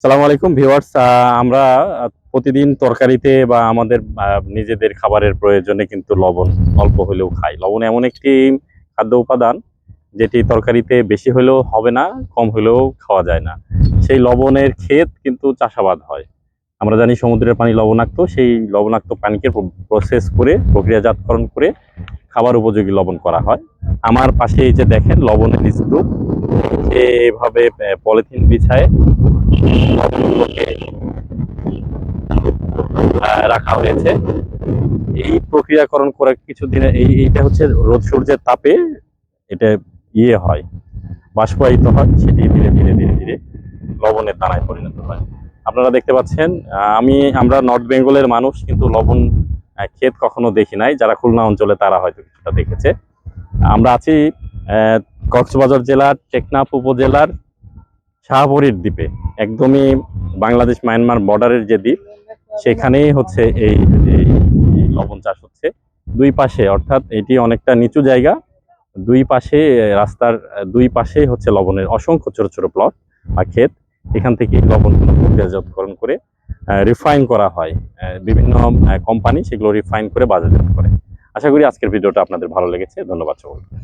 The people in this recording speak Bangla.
সালামু আলাইকুম ভিউয়ার্স। আমরা প্রতিদিন তরকারিতে বা আমাদের নিজেদের খাবারের প্রয়োজনে কিন্তু লবণ অল্প হলেও খাই। লবণ এমন একটি খাদ্য উপাদান যেটি তরকারিতে বেশি হলেও হবে না, কম হলেও খাওয়া যায় না। সেই লবণের ক্ষেত কিন্তু চাষাবাদ হয়। আমরা জানি সমুদ্রের পানি লবণাক্ত, সেই লবণাক্ত পানিকে প্রসেস করে প্রক্রিয়াজাতকরণ করে খাবার উপযোগী লবণ করা হয়। আমার পাশে এই যে দেখেন লবণের স্তূপ, এভাবে পলিথিন বিছায় লবণগুলোকে রাখা হয়েছে। এই প্রক্রিয়াকরণ করার কিছুদিনে এইটা হচ্ছে রোদ সূর্যের তাপে এটা হয়, বাষ্পায়িত হয়, সেটি ধীরে ধীরে ধীরে ধীরে লবণের দানায় পরিণত হয়। আপনারা দেখতে পাচ্ছেন, আমরা নর্থ বেঙ্গলের মানুষ কিন্তু লবণ ক্ষেত কখনো দেখি নাই। যারা খুলনা অঞ্চলে তারা হয়তো কিছুটা দেখেছে। আমরা আছি কক্সবাজার জেলার টেকনাফ উপজেলার শাহপরীর দ্বীপে, একদমই বাংলাদেশ মায়ানমার বর্ডারের যে দ্বীপ, সেখানেই হচ্ছে এই লবণ চাষ হচ্ছে। দুই পাশে, অর্থাৎ এটি অনেকটা নিচু জায়গা, দুই পাশে রাস্তার দুই পাশেই হচ্ছে লবণের অসংখ্য ছোট ছোট প্লট বা ক্ষেত। এখান থেকে লবণ প্রক্রিয়াজাতকরণ করে রিফাইন করা হয়। বিভিন্ন কোম্পানি সেগুলো রিফাইন করে বাজারজাত করে। আশা করি আজকের ভিডিওটা আপনাদের ভালো লেগেছে। ধন্যবাদ সকলকে।